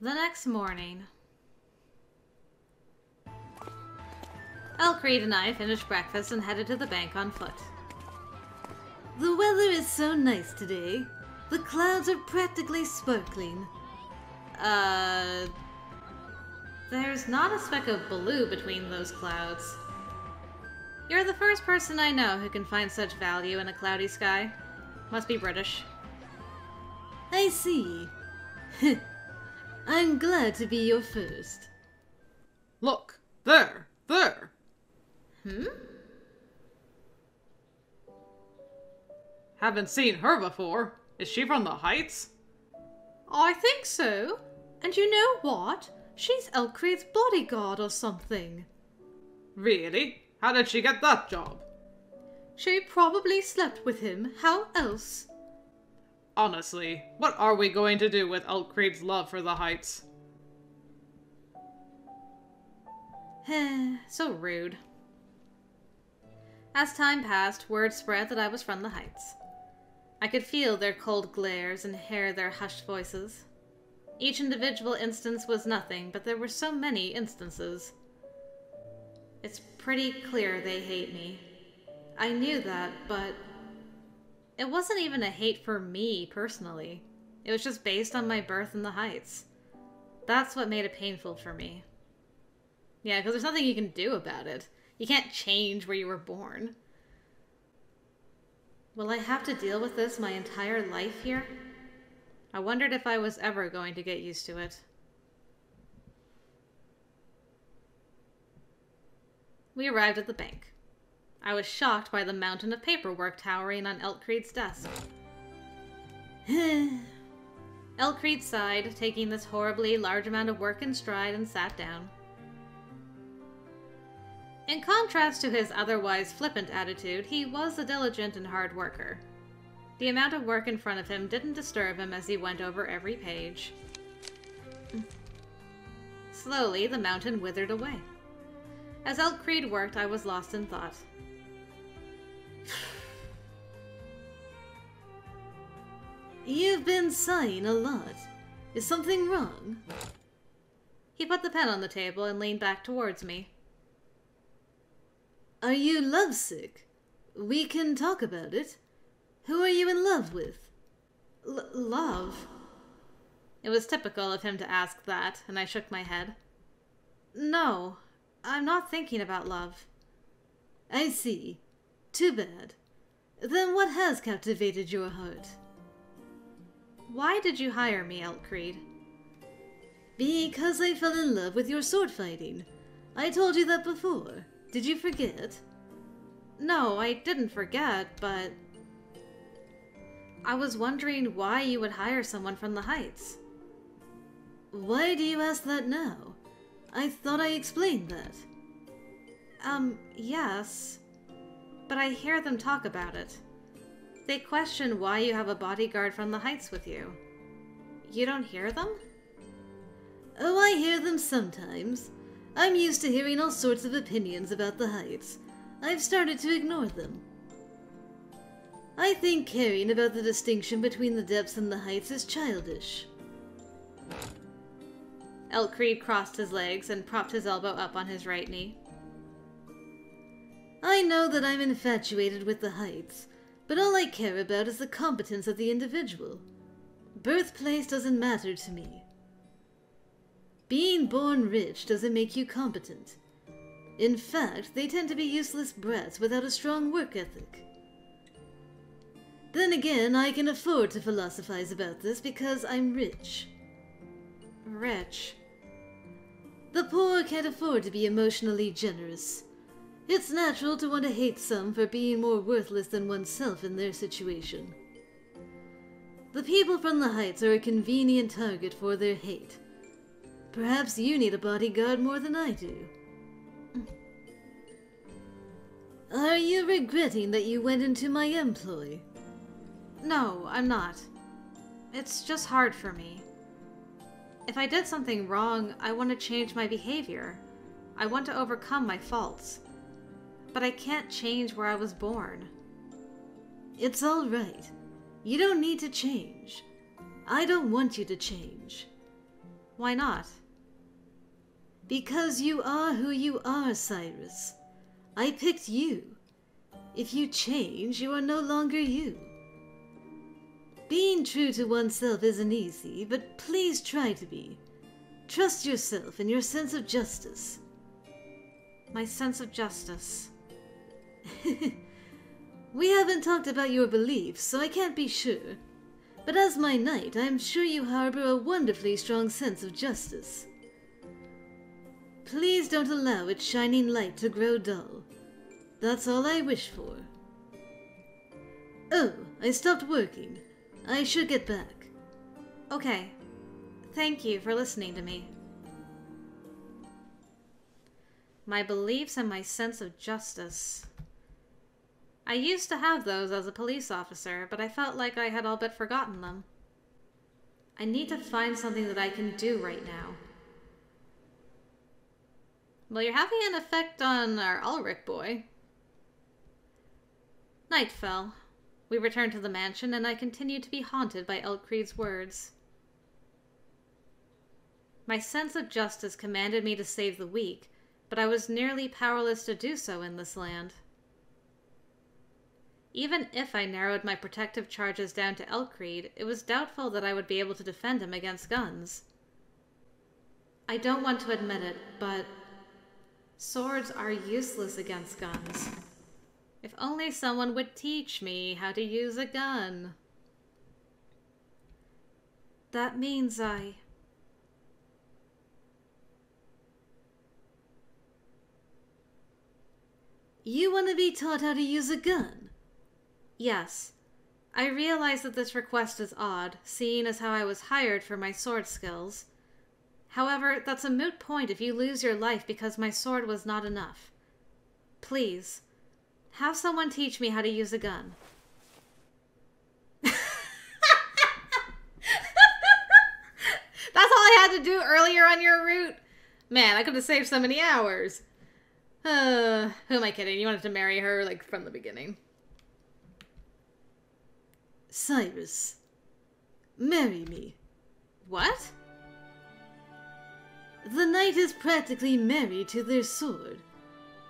The next morning. Ulrik and I finished breakfast and headed to the bank on foot. The weather is so nice today. The clouds are practically sparkling. There's not a speck of blue between those clouds. You're the first person I know who can find such value in a cloudy sky. Must be British. I see. I'm glad to be your first. Look, there! Hmm? Haven't seen her before. Is she from the Heights? I think so. And you know what? She's Ulrik's bodyguard or something. Really? How did she get that job? She probably slept with him. How else? Honestly, what are we going to do with Ulrik's love for the Heights? So rude. As time passed, word spread that I was from the Heights. I could feel their cold glares and hear their hushed voices. Each individual instance was nothing, but there were so many instances. It's pretty clear they hate me. I knew that, but it wasn't even a hate for me personally. It was just based on my birth in the Heights. That's what made it painful for me. Yeah, because there's nothing you can do about it. You can't change where you were born. Will I have to deal with this my entire life here? I wondered if I was ever going to get used to it. We arrived at the bank. I was shocked by the mountain of paperwork towering on Ulrik's desk. Ulrik sighed, taking this horribly large amount of work in stride, and sat down. In contrast to his otherwise flippant attitude, he was a diligent and hard worker. The amount of work in front of him didn't disturb him as he went over every page. Slowly, the mountain withered away. As Ulrik worked, I was lost in thought. You've been sighing a lot. Is something wrong? He put the pen on the table and leaned back towards me. Are you lovesick? We can talk about it. Who are you in love with? Love? It was typical of him to ask that, and I shook my head. No, I'm not thinking about love. I see. Too bad. Then what has captivated your heart? Why did you hire me, Ulrik? Because I fell in love with your sword fighting. I told you that before. Did you forget? No, I didn't forget, but I was wondering why you would hire someone from the Heights. Why do you ask that now? I thought I explained that. Yes. But I hear them talk about it. They question why you have a bodyguard from the Heights with you. You don't hear them? Oh, I hear them sometimes. I'm used to hearing all sorts of opinions about the Heights. I've started to ignore them. I think caring about the distinction between the depths and the heights is childish. Ulrik crossed his legs and propped his elbow up on his right knee. I know that I'm infatuated with the Heights, but all I care about is the competence of the individual. Birthplace doesn't matter to me. Being born rich doesn't make you competent. In fact, they tend to be useless brats without a strong work ethic. Then again, I can afford to philosophize about this because I'm rich. Rich? The poor can't afford to be emotionally generous. It's natural to want to hate some for being more worthless than oneself in their situation. The people from the Heights are a convenient target for their hate. Perhaps you need a bodyguard more than I do. Are you regretting that you went into my employ? No, I'm not. It's just hard for me. If I did something wrong, I want to change my behavior. I want to overcome my faults. But I can't change where I was born. It's all right. You don't need to change. I don't want you to change. Why not? Because you are who you are, Cyrus. I picked you. If you change, you are no longer you. Being true to oneself isn't easy, but please try to be. Trust yourself and your sense of justice. My sense of justice. We haven't talked about your beliefs, so I can't be sure. But as my knight, I am sure you harbor a wonderfully strong sense of justice. Please don't allow its shining light to grow dull. That's all I wish for. Oh, I stopped working. I should get back. Okay. Thank you for listening to me. My beliefs and my sense of justice. I used to have those as a police officer, but I felt like I had all but forgotten them. I need to find something that I can do right now. Well, you're having an effect on our Ulrik boy. Night fell. We returned to the mansion, and I continued to be haunted by Elkreid's words. My sense of justice commanded me to save the weak, but I was nearly powerless to do so in this land. Even if I narrowed my protective charges down to Elkreid, it was doubtful that I would be able to defend him against guns. I don't want to admit it, but swords are useless against guns. If only someone would teach me how to use a gun. That means You want to be taught how to use a gun? Yes. I realize that this request is odd, seeing as how I was hired for my sword skills. However, that's a moot point if you lose your life because my sword was not enough. Please, have someone teach me how to use a gun. That's all I had to do earlier on your route? Man, I could have saved so many hours. Who am I kidding? You wanted to marry her, like, from the beginning. Cyrus, marry me. What? The knight is practically married to their sword.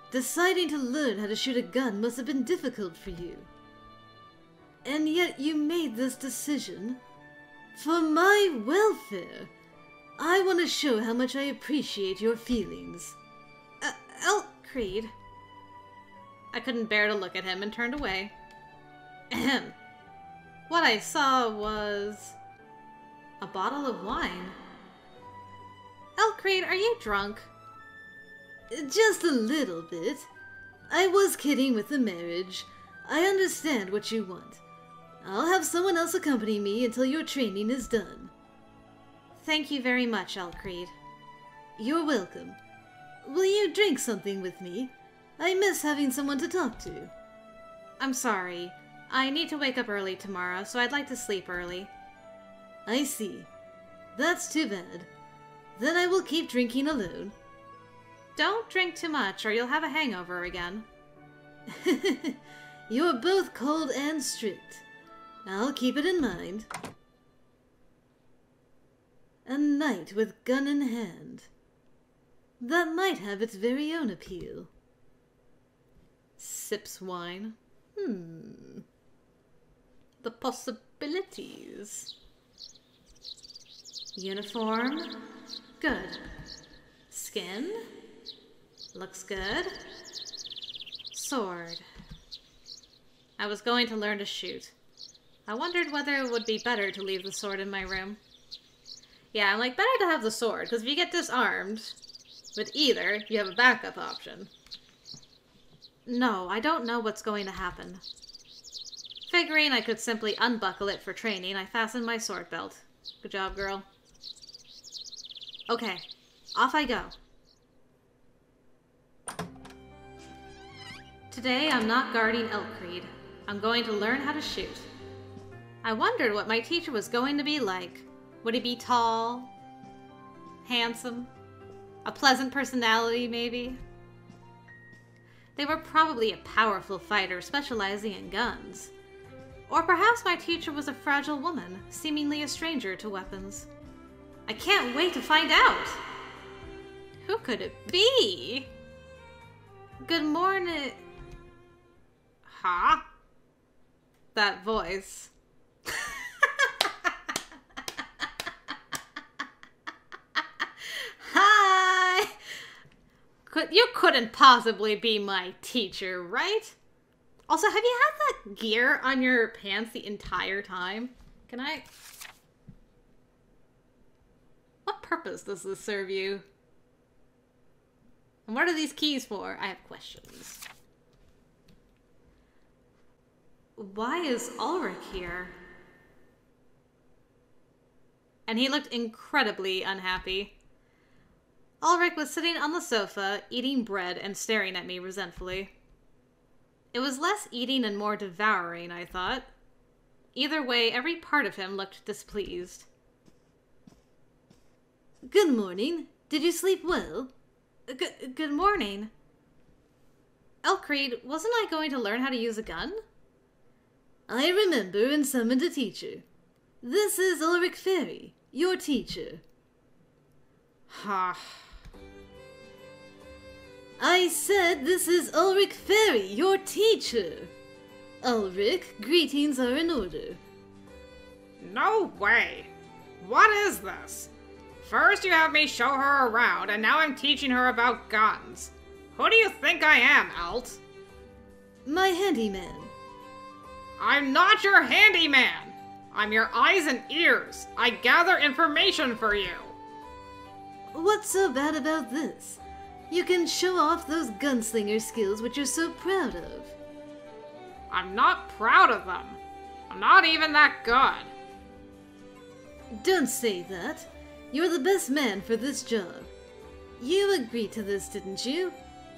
Deciding to learn how to shoot a gun must have been difficult for you. And yet you made this decision. For my welfare, I want to show how much I appreciate your feelings. Elkreid. I couldn't bear to look at him and turned away. Ahem. What I saw was a bottle of wine. Elkreid, are you drunk? Just a little bit. I was kidding with the marriage. I understand what you want. I'll have someone else accompany me until your training is done. Thank you very much, Elkreid. You're welcome. Will you drink something with me? I miss having someone to talk to. I'm sorry. I need to wake up early tomorrow, so I'd like to sleep early. I see. That's too bad. Then I will keep drinking alone. Don't drink too much, or you'll have a hangover again. You're both cold and strict. I'll keep it in mind. A knight with gun in hand. That might have its very own appeal. Sips wine. The possibilities. Uniform. Good. Skin. Looks good. Sword. I was going to learn to shoot. I wondered whether it would be better to leave the sword in my room. Yeah, I'm like, better to have the sword, because if you get disarmed with either, you have a backup option. No, I don't know what's going to happen. Figuring I could simply unbuckle it for training, I fastened my sword belt. Good job, girl. Okay, off I go. Today, I'm not guarding Elkreid. I'm going to learn how to shoot. I wondered what my teacher was going to be like. Would he be tall? Handsome? A pleasant personality, maybe? They were probably a powerful fighter specializing in guns. Or perhaps my teacher was a fragile woman, seemingly a stranger to weapons. I can't wait to find out. Who could it be? Good morning. Huh? That voice. Hi! You couldn't possibly be my teacher, right? Also, have you had that gear on your pants the entire time? Can I... What purpose does this serve you? And what are these keys for? I have questions. Why is Ulrik here? And he looked incredibly unhappy. Ulrik was sitting on the sofa, eating bread and staring at me resentfully. It was less eating and more devouring, I thought. Either way, every part of him looked displeased. Good morning. Did you sleep well? Good morning. Ulrik, wasn't I going to learn how to use a gun? I remember and summoned a teacher. This is Ulrik Ferry, your teacher. Ha. I said this is Ulrik Ferry, your teacher. Ulrik, greetings are in order. No way. What is this? First you have me show her around, and now I'm teaching her about guns. Who do you think I am, Alt? My handyman. I'm not your handyman! I'm your eyes and ears. I gather information for you. What's so bad about this? You can show off those gunslinger skills which you're so proud of. I'm not proud of them. I'm not even that good. Don't say that. You're the best man for this job. You agreed to this, didn't you?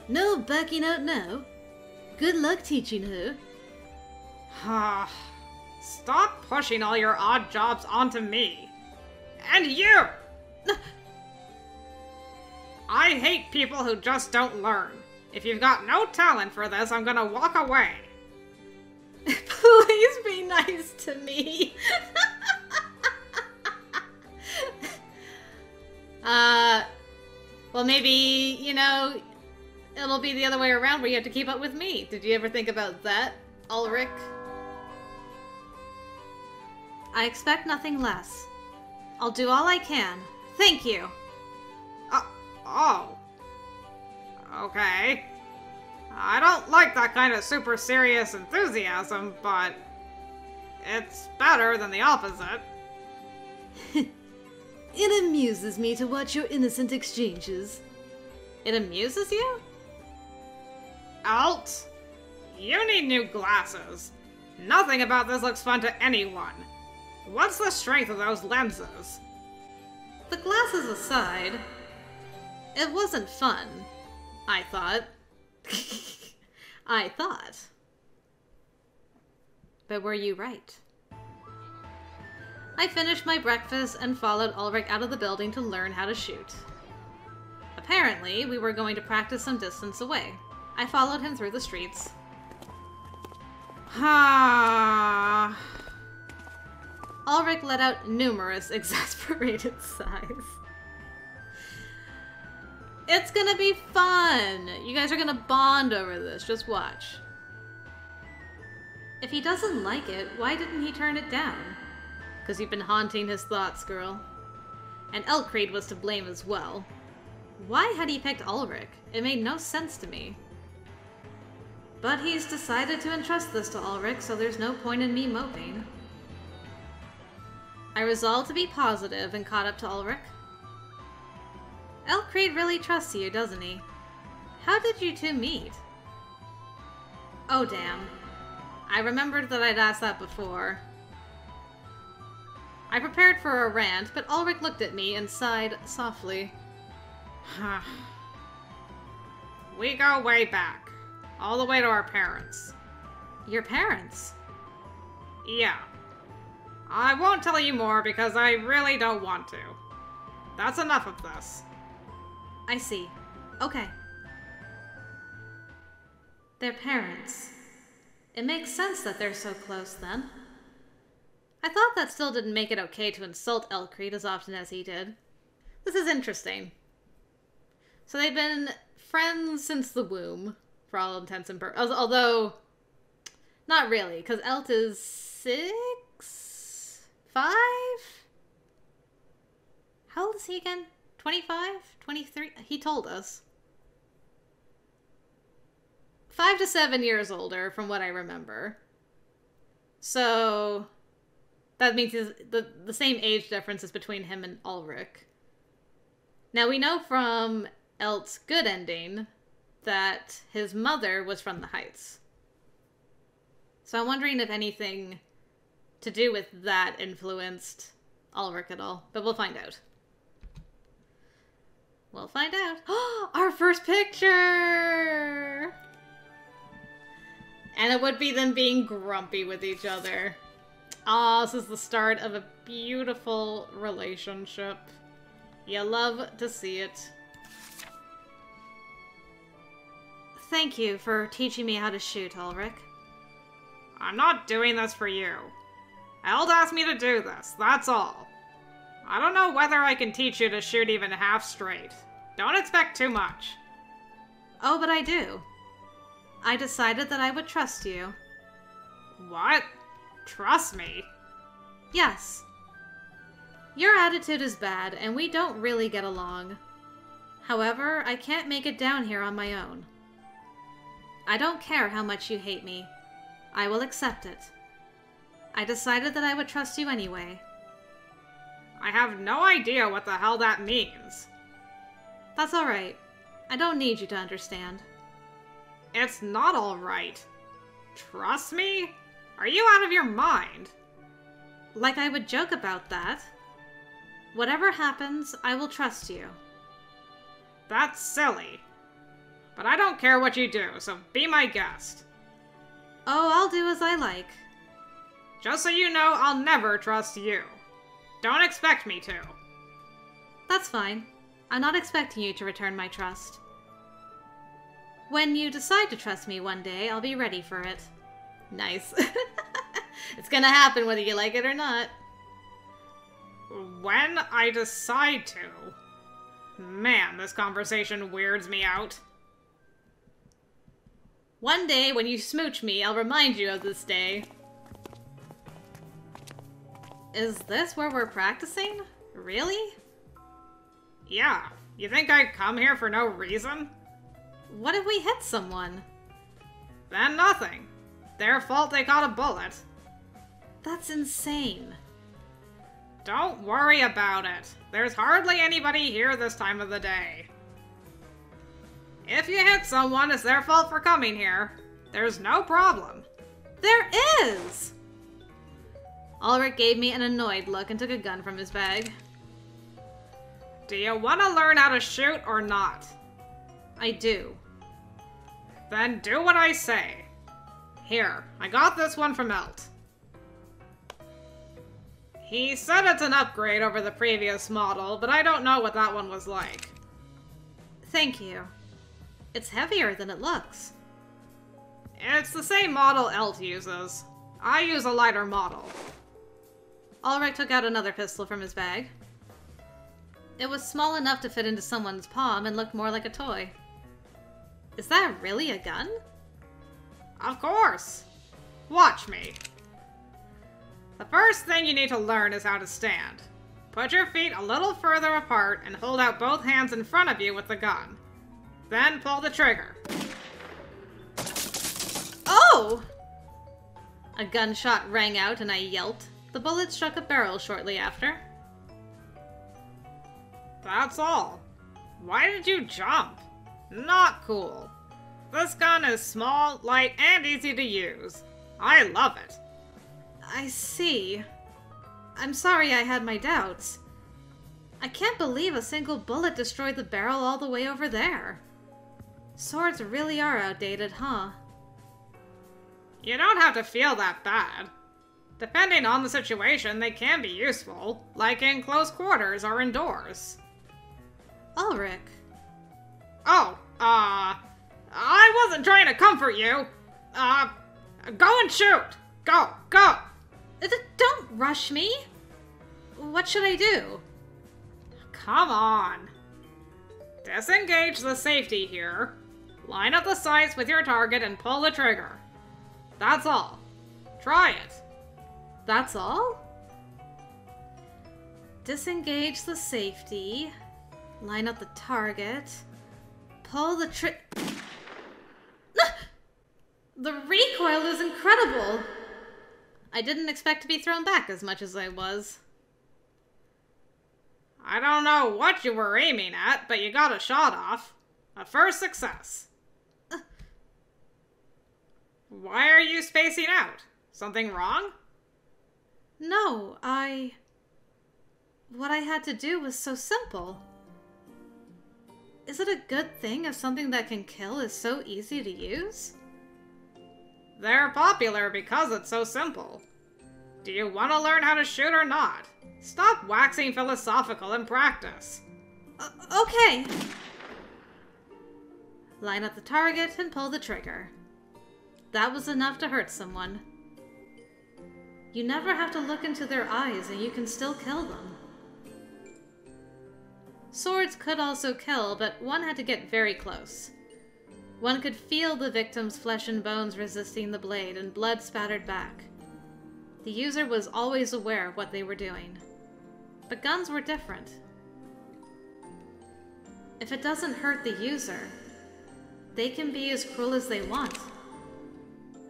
No backing out now. Good luck teaching her. Stop pushing all your odd jobs onto me. And you! I hate people who just don't learn. If you've got no talent for this, I'm gonna walk away. Please be nice to me. Well, maybe, you know, it'll be the other way around where you have to keep up with me. Did you ever think about that, Ulrik? I expect nothing less. I'll do all I can. Thank you. Oh. Okay. I don't like that kind of super serious enthusiasm, but it's better than the opposite. It amuses me to watch your innocent exchanges. It amuses you? Alt, you need new glasses. Nothing about this looks fun to anyone. What's the strength of those lenses? The glasses aside, it wasn't fun, I thought. I thought. But were you right? I finished my breakfast and followed Ulrik out of the building to learn how to shoot. Apparently, we were going to practice some distance away. I followed him through the streets. Ulrik let out numerous exasperated sighs. It's gonna be fun! You guys are gonna bond over this, just watch. If he doesn't like it, why didn't he turn it down? 'Cause you've been haunting his thoughts, girl. And Ulrik was to blame as well. Why had he picked Ulrik? It made no sense to me. But he's decided to entrust this to Ulrik, so there's no point in me moping. I resolved to be positive and caught up to Ulrik. Ulrik really trusts you, doesn't he? How did you two meet? Oh, damn. I remembered that I'd asked that before. I prepared for a rant, but Ulrik looked at me and sighed softly. We go way back. All the way to our parents. Your parents? Yeah. I won't tell you more because I really don't want to. That's enough of this. I see. Okay. Their parents. It makes sense that they're so close, then. I thought that still didn't make it okay to insult Elcrete as often as he did. This is interesting. So they've been friends since the womb, for all intents and purposes. Although, not really, because Elt is 6? 5? How old is he again? 25? 23? He told us. 5 to 7 years older, from what I remember. So, that means the same age difference is between him and Ulrik. Now, we know from Elt's good ending that his mother was from the Heights. So I'm wondering if anything to do with that influenced Ulrik at all. But we'll find out. We'll find out. Our first picture! And it would be them being grumpy with each other. Aw, this is the start of a beautiful relationship. You love to see it. Thank you for teaching me how to shoot, Ulrik. I'm not doing this for you. Eld asked me to do this, that's all. I don't know whether I can teach you to shoot even half straight. Don't expect too much. Oh, but I do. I decided that I would trust you. What? Trust me? Yes. Your attitude is bad, and we don't really get along. However, I can't make it down here on my own. I don't care how much you hate me. I will accept it. I decided that I would trust you anyway. I have no idea what the hell that means. That's alright. I don't need you to understand. It's not alright. Trust me? Are you out of your mind? Like I would joke about that. Whatever happens, I will trust you. That's silly. But I don't care what you do, so be my guest. Oh, I'll do as I like. Just so you know, I'll never trust you. Don't expect me to. That's fine. I'm not expecting you to return my trust. When you decide to trust me one day, I'll be ready for it. Nice. It's gonna happen whether you like it or not. When I decide to... Man, this conversation weirds me out. One day, when you smooch me, I'll remind you of this day. Is this where we're practicing? Really? Yeah. You think I'd come here for no reason? What if we hit someone? Then nothing. Their fault they caught a bullet. That's insane. Don't worry about it. There's hardly anybody here this time of the day. If you hit someone, it's their fault for coming here. There's no problem. There is! Ulrik gave me an annoyed look and took a gun from his bag. Do you want to learn how to shoot or not? I do. Then do what I say. Here, I got this one from Elt. He said it's an upgrade over the previous model, but I don't know what that one was like. Thank you. It's heavier than it looks. It's the same model Elt uses. I use a lighter model. Ulrik took out another pistol from his bag. It was small enough to fit into someone's palm and looked more like a toy. Is that really a gun? Of course. Watch me. The first thing you need to learn is how to stand. Put your feet a little further apart and hold out both hands in front of you with the gun. Then pull the trigger. Oh! A gunshot rang out and I yelped. The bullet struck a barrel shortly after. That's all. Why did you jump? Not cool. This gun is small, light, and easy to use. I love it. I see. I'm sorry I had my doubts. I can't believe a single bullet destroyed the barrel all the way over there. Swords really are outdated, huh? You don't have to feel that bad. Depending on the situation, they can be useful, like in close quarters or indoors. Ulrik. Oh, I wasn't trying to comfort you. Go and shoot. Go, go. Don't rush me! What should I do? Come on. Disengage the safety here. Line up the sights with your target and pull the trigger. That's all. Try it. That's all? Disengage the safety. Line up the target. Pull the The recoil is incredible! I didn't expect to be thrown back as much as I was. I don't know what you were aiming at, but you got a shot off. A first success. Why are you spacing out? Something wrong? No, what I had to do was so simple. Is it a good thing if something that can kill is so easy to use? They're popular because it's so simple. Do you want to learn how to shoot or not? Stop waxing philosophical and practice. Okay. Line up the target and pull the trigger. That was enough to hurt someone. You never have to look into their eyes and you can still kill them. Swords could also kill, but one had to get very close. One could feel the victim's flesh and bones resisting the blade and blood spattered back. The user was always aware of what they were doing. But guns were different. If it doesn't hurt the user, they can be as cruel as they want.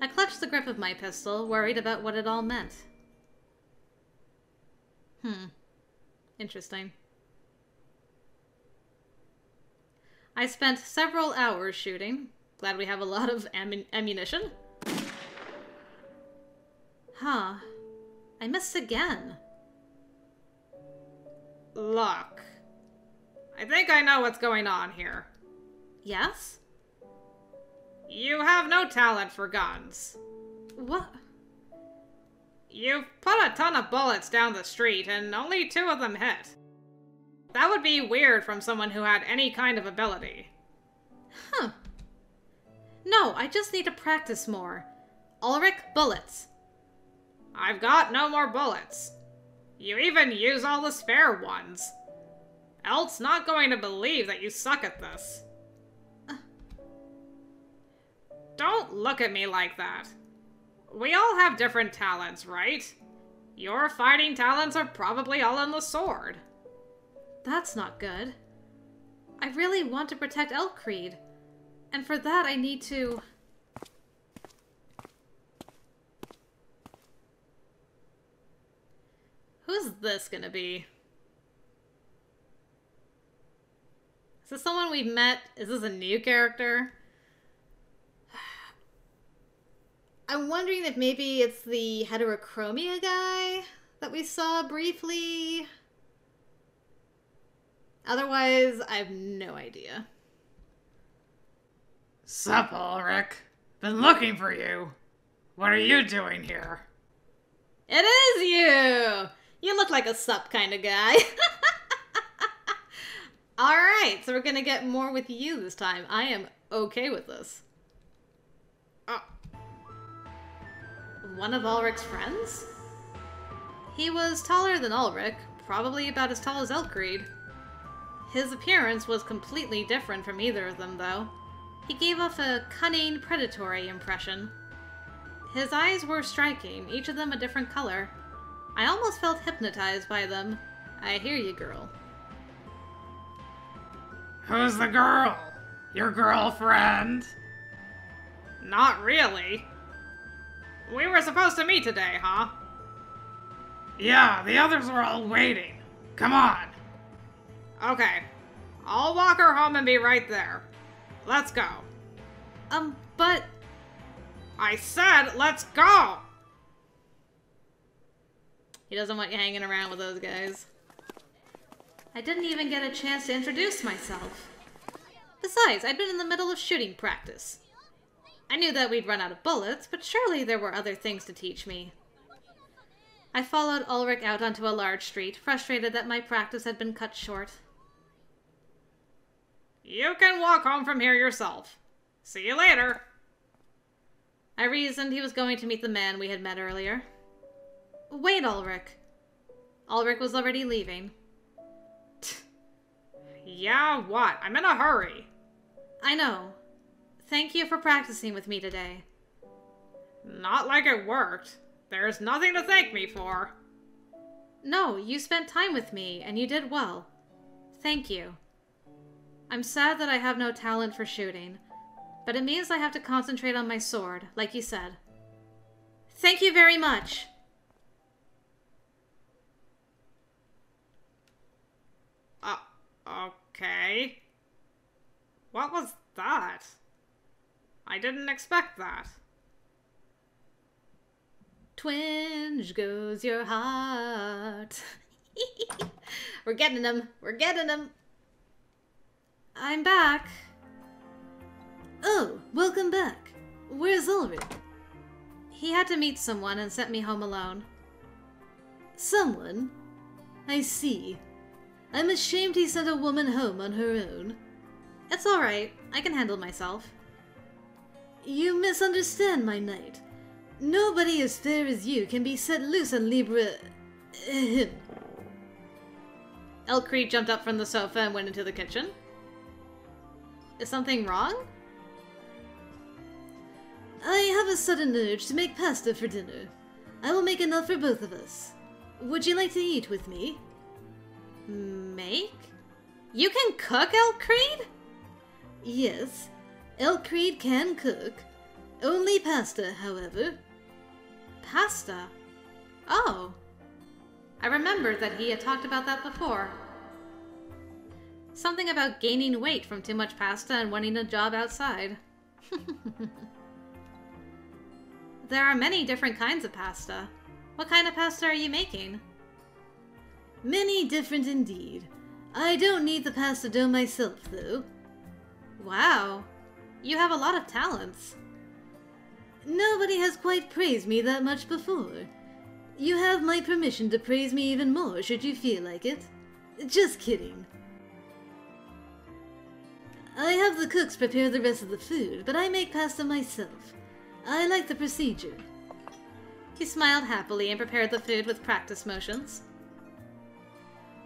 I clutched the grip of my pistol, worried about what it all meant. Interesting. I spent several hours shooting. Glad we have a lot of ammunition. Huh. I missed again. Look. I think I know what's going on here. Yes? You have no talent for guns. What? You've put a ton of bullets down the street and only 2 of them hit. That would be weird from someone who had any kind of ability. Huh. No, I just need to practice more. Ulrik, bullets. I've got no more bullets. You even use all the spare ones. Elt's not going to believe that you suck at this. Don't look at me like that. We all have different talents, right? Your fighting talents are probably all on the sword. That's not good. I really want to protect Elkcreed. And for that I need to... Who's this gonna be? Is this someone we've met? Is this a new character? I'm wondering if maybe it's the heterochromia guy that we saw briefly. Otherwise, I have no idea. Sup, Ulrik? Been looking for you. What are you doing here? It is you! You look like a sup kind of guy. Alright, so we're gonna get more with you this time. I am okay with this. One of Ulrik's friends? He was taller than Ulrik, probably about as tall as Elkcreed. His appearance was completely different from either of them, though. He gave off a cunning, predatory impression. His eyes were striking, each of them a different color. I almost felt hypnotized by them. I hear you, girl. Who's the girl? Your girlfriend? Not really. We were supposed to meet today, huh? Yeah, the others were all waiting. Come on. Okay. I'll walk her home and be right there. Let's go. But... I said, let's go! He doesn't want you hanging around with those guys. I didn't even get a chance to introduce myself. Besides, I'd been in the middle of shooting practice. I knew that we'd run out of bullets, but surely there were other things to teach me. I followed Ulrik out onto a large street, frustrated that my practice had been cut short. You can walk home from here yourself. See you later. I reasoned he was going to meet the man we had met earlier. Wait, Ulrik. Ulrik was already leaving. Yeah, what? I'm in a hurry. I know. Thank you for practicing with me today. Not like it worked. There's nothing to thank me for. No, you spent time with me, and you did well. Thank you. I'm sad that I have no talent for shooting, but it means I have to concentrate on my sword, like you said. Thank you very much! Okay. What was that? I didn't expect that. Twinge goes your heart. We're getting him. We're getting him. I'm back. Oh, welcome back. Where's Ulrik? He had to meet someone and sent me home alone. Someone? I see. I'm ashamed he sent a woman home on her own. It's all right. I can handle myself. You misunderstand, my knight. Nobody as fair as you can be set loose on him. Ulrik jumped up from the sofa and went into the kitchen. Is something wrong? I have a sudden urge to make pasta for dinner. I will make enough for both of us. Would you like to eat with me? Make? You can cook, Ulrik? Yes, Ulrik can cook. Only pasta, however. Pasta? Oh. I remembered that he had talked about that before. Something about gaining weight from too much pasta and wanting a job outside. There are many different kinds of pasta. What kind of pasta are you making? Many different indeed. I don't need the pasta dough myself, though. Wow. You have a lot of talents. Nobody has quite praised me that much before. You have my permission to praise me even more should you feel like it. Just kidding. I have the cooks prepare the rest of the food, but I make pasta myself. I like the procedure. He smiled happily and prepared the food with practice motions.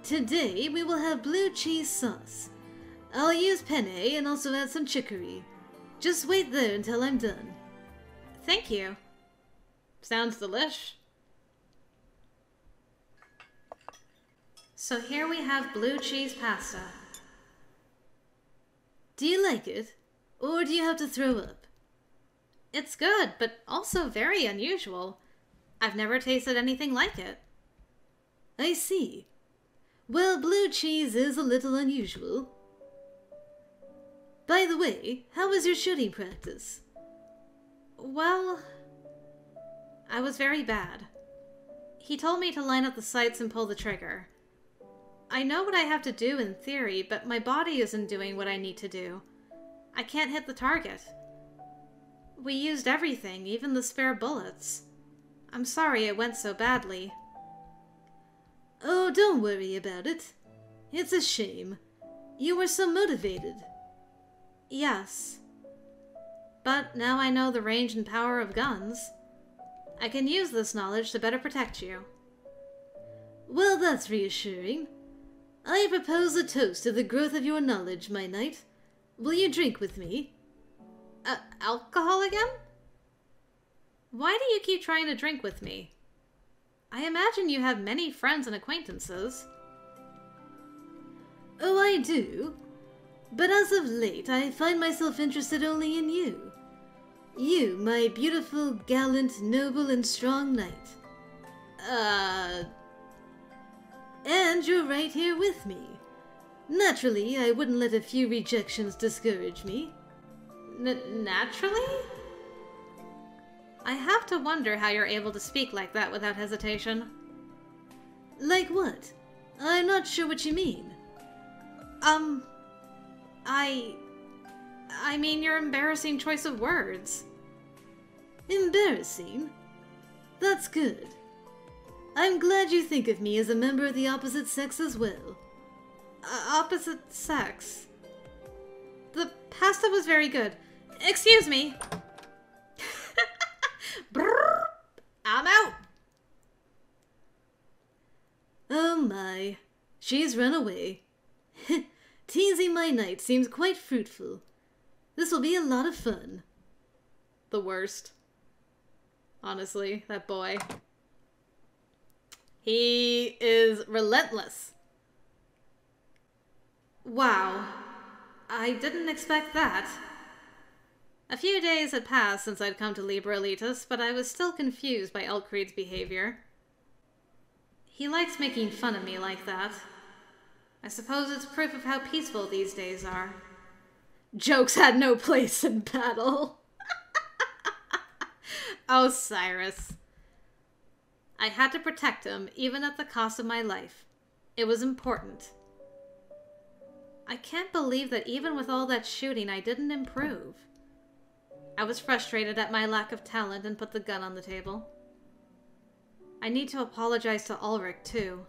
Today we will have blue cheese sauce. I'll use penne and also add some chicory. Just wait there until I'm done. Thank you. Sounds delish. So here we have blue cheese pasta. Do you like it? Or do you have to throw up? It's good, but also very unusual. I've never tasted anything like it. I see. Well, blue cheese is a little unusual. By the way, how was your shooting practice? Well, I was very bad. He told me to line up the sights and pull the trigger. I know what I have to do in theory, but my body isn't doing what I need to do. I can't hit the target. We used everything, even the spare bullets. I'm sorry it went so badly. Oh, don't worry about it. It's a shame. You were so motivated. Yes. But now I know the range and power of guns. I can use this knowledge to better protect you. Well, that's reassuring. I propose a toast to the growth of your knowledge, my knight. Will you drink with me? Alcohol again? Why do you keep trying to drink with me? I imagine you have many friends and acquaintances. Oh, I do. But as of late, I find myself interested only in you. You, my beautiful, gallant, noble, and strong knight. And you're right here with me. Naturally, I wouldn't let a few rejections discourage me. Naturally? I have to wonder how you're able to speak like that without hesitation. Like what? I'm not sure what you mean. I mean your embarrassing choice of words. Embarrassing? That's good. I'm glad you think of me as a member of the opposite sex as well. Opposite sex? The pasta was very good. Excuse me. Brrr, I'm out. Oh my, she's run away. Teasing my knight seems quite fruitful. This will be a lot of fun. The worst. Honestly, that boy. He is relentless. Wow. I didn't expect that. A few days had passed since I'd come to Libralitas, but I was still confused by Ulrik's behavior. He likes making fun of me like that. I suppose it's proof of how peaceful these days are. Jokes had no place in battle. Oh, Cyrus. I had to protect him, even at the cost of my life. It was important. I can't believe that even with all that shooting, I didn't improve. I was frustrated at my lack of talent and put the gun on the table. I need to apologize to Ulrik, too.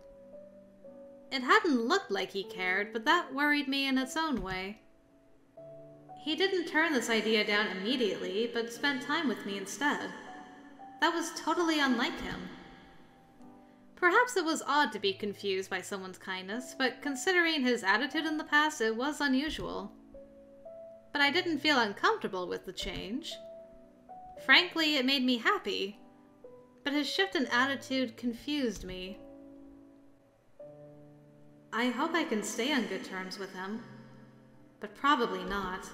It hadn't looked like he cared, but that worried me in its own way. He didn't turn this idea down immediately, but spent time with me instead. That was totally unlike him. Perhaps it was odd to be confused by someone's kindness, but considering his attitude in the past, it was unusual. But I didn't feel uncomfortable with the change. Frankly, it made me happy, but his shift in attitude confused me. I hope I can stay on good terms with him, but probably not.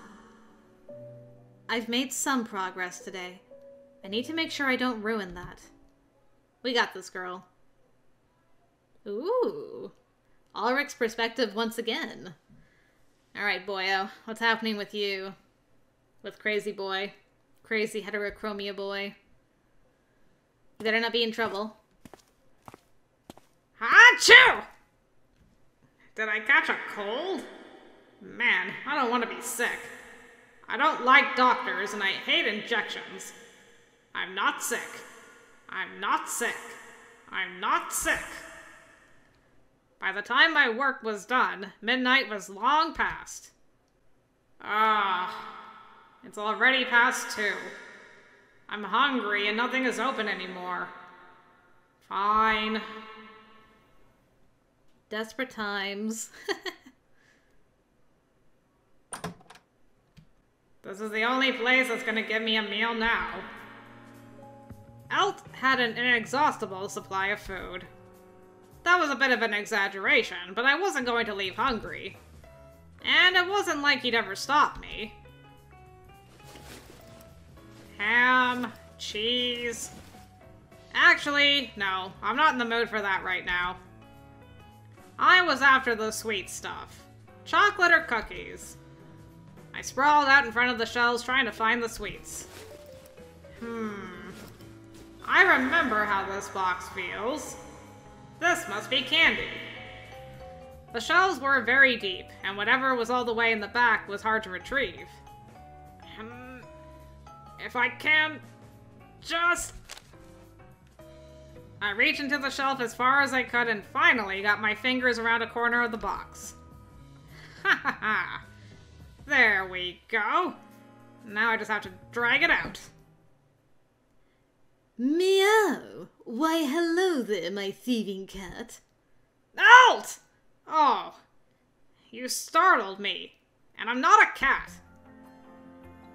I've made some progress today. I need to make sure I don't ruin that. We got this, girl. Ooh. Ulrik's perspective once again. Alright, boyo. What's happening with you? With crazy boy. Crazy heterochromia boy. You better not be in trouble. Achoo! Did I catch a cold? Man, I don't want to be sick. I don't like doctors and I hate injections. I'm not sick. I'm not sick. I'm not sick. By the time my work was done, midnight was long past. It's already past 2. I'm hungry and nothing is open anymore. Fine. Desperate times. This is the only place that's gonna give me a meal now. Elt had an inexhaustible supply of food. That was a bit of an exaggeration, but I wasn't going to leave hungry. And it wasn't like he'd ever stop me. Ham, cheese... Actually, no, I'm not in the mood for that right now. I was after the sweet stuff. Chocolate or cookies. I sprawled out in front of the shelves trying to find the sweets. I remember how this box feels. This must be candy. The shelves were very deep, and whatever was all the way in the back was hard to retrieve. If I can... just... I reached into the shelf as far as I could and finally got my fingers around a corner of the box. Ha ha ha! There we go! Now I just have to drag it out. Meow! Why, hello there, my thieving cat. Alt! Oh, you startled me. And I'm not a cat.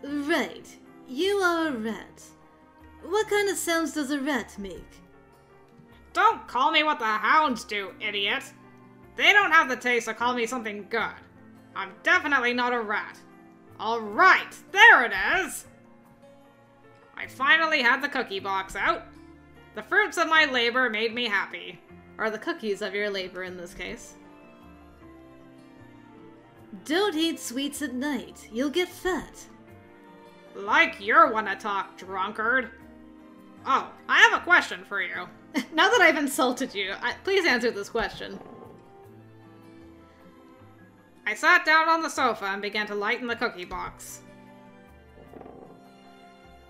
Right, you are a rat. What kind of sounds does a rat make? Don't call me what the hounds do, idiot. They don't have the taste to call me something good. I'm definitely not a rat. Alright, there it is! I finally had the cookie box out. The fruits of my labor made me happy. Or the cookies of your labor in this case. Don't eat sweets at night. You'll get fat. Like you're one to talk, drunkard. Oh, I have a question for you. Now that I've insulted you, please answer this question. I sat down on the sofa and began to lighten the cookie box.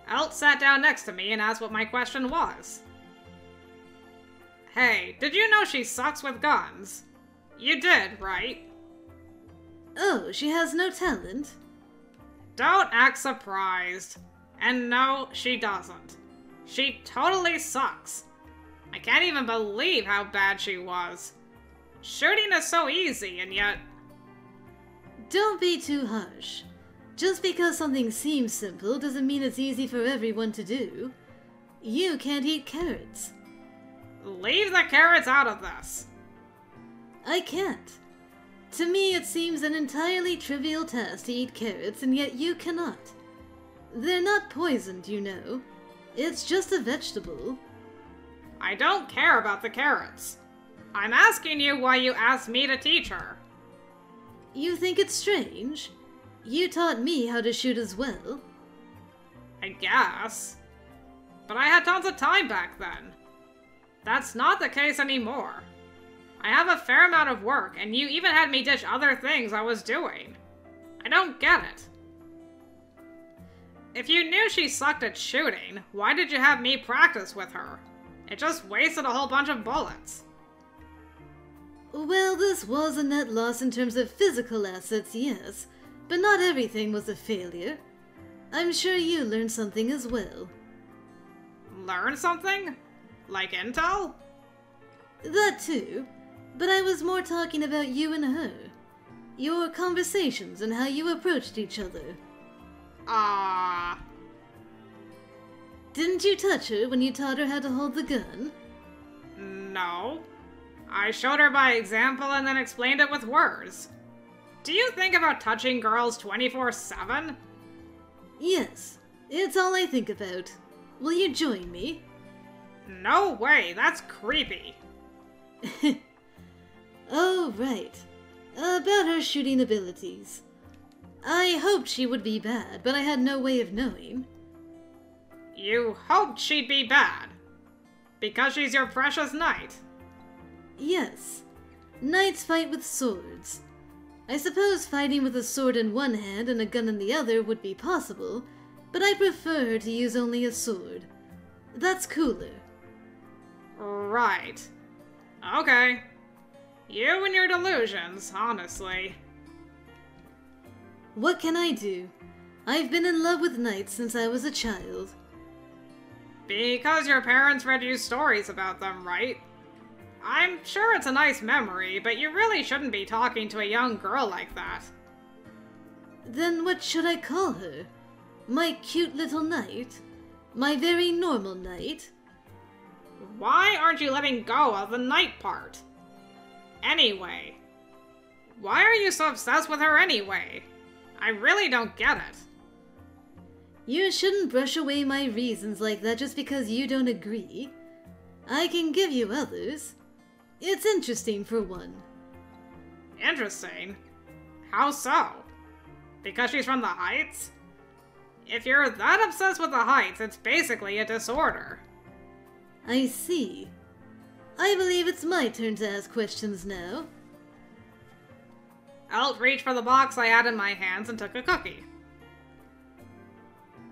Elt sat down next to me and asked what my question was. Hey, did you know she sucks with guns? You did, right? Oh, she has no talent? Don't act surprised. And no, she doesn't. She totally sucks. I can't even believe how bad she was. Shooting is so easy, and yet... Don't be too harsh. Just because something seems simple doesn't mean it's easy for everyone to do. You can't eat carrots. Leave the carrots out of this. I can't. To me, it seems an entirely trivial task to eat carrots, and yet you cannot. They're not poisoned, you know. It's just a vegetable. I don't care about the carrots. I'm asking you why you asked me to teach her. You think it's strange? You taught me how to shoot as well. I guess. But I had tons of time back then. That's not the case anymore. I have a fair amount of work, and you even had me ditch other things I was doing. I don't get it. If you knew she sucked at shooting, why did you have me practice with her? It just wasted a whole bunch of bullets. Well, this was a net loss in terms of physical assets, yes, but not everything was a failure. I'm sure you learned something as well. Learn something? Like intel? That too, but I was more talking about you and her. Your conversations and how you approached each other. Didn't you touch her when you taught her how to hold the gun? No. I showed her by example and then explained it with words. Do you think about touching girls 24/7? Yes, it's all I think about. Will you join me? No way, that's creepy. Oh, right. About her shooting abilities. I hoped she would be bad, but I had no way of knowing. You hoped she'd be bad? Because she's your precious knight? Yes. Knights fight with swords. I suppose fighting with a sword in one hand and a gun in the other would be possible, but I prefer her to use only a sword. That's cooler. Right. Okay. You and your delusions, honestly. What can I do? I've been in love with knights since I was a child. Because your parents read you stories about them, right? I'm sure it's a nice memory, but you really shouldn't be talking to a young girl like that. Then what should I call her? My cute little knight? My very normal knight? Why aren't you letting go of the knight part? Anyway. Why are you so obsessed with her anyway? I really don't get it. You shouldn't brush away my reasons like that just because you don't agree. I can give you others. It's interesting for one. Interesting? How so? Because she's from the Heights? If you're that obsessed with the Heights, it's basically a disorder. I see. I believe it's my turn to ask questions now. Elt reached for the box I had in my hands and took a cookie.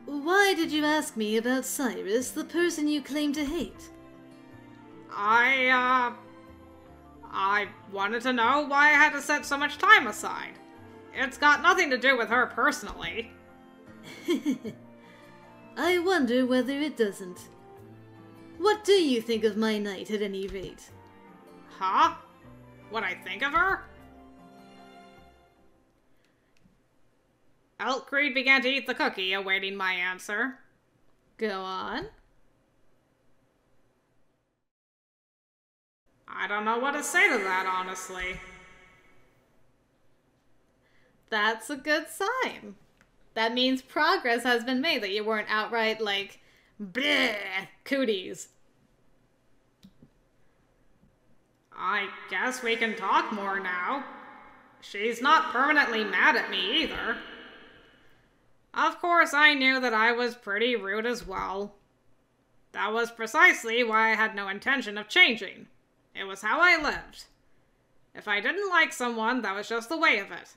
Why did you ask me about Cyrus, the person you claim to hate? I wanted to know why I had to set so much time aside. It's got nothing to do with her personally. I wonder whether it doesn't. What do you think of my knight at any rate? Huh? What I think of her? Elkreed began to eat the cookie, awaiting my answer. Go on. I don't know what to say to that, honestly. That's a good sign. That means progress has been made, that you weren't outright like, bleh, cooties. I guess we can talk more now. She's not permanently mad at me either. Of course, I knew that I was pretty rude as well. That was precisely why I had no intention of changing. It was how I lived. If I didn't like someone, that was just the way of it.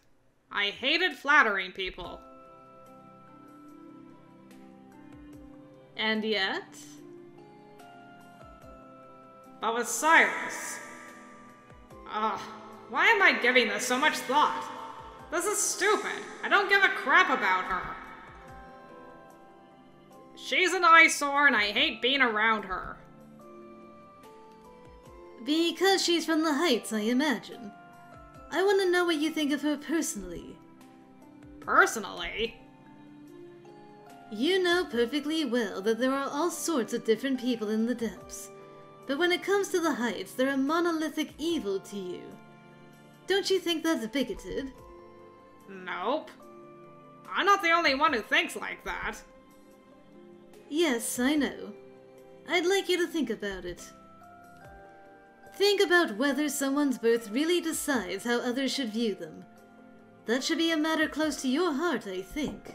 I hated flattering people. And yet? But with Cyrus... Ugh, why am I giving this so much thought? This is stupid. I don't give a crap about her. She's an eyesore and I hate being around her. Because she's from the Heights, I imagine. I want to know what you think of her personally. Personally? You know perfectly well that there are all sorts of different people in the depths. But when it comes to the Heights, they're a monolithic evil to you. Don't you think that's bigoted? Nope. I'm not the only one who thinks like that. Yes, I know. I'd like you to think about it. Think about whether someone's birth really decides how others should view them. That should be a matter close to your heart, I think.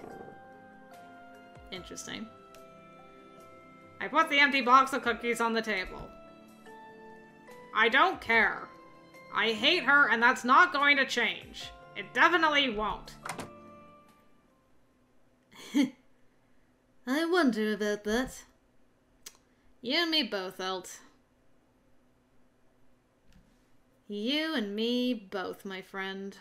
Interesting. I put the empty box of cookies on the table. I don't care. I hate her, and that's not going to change. It definitely won't. I wonder about that. You and me both, Elt. You and me both, my friend.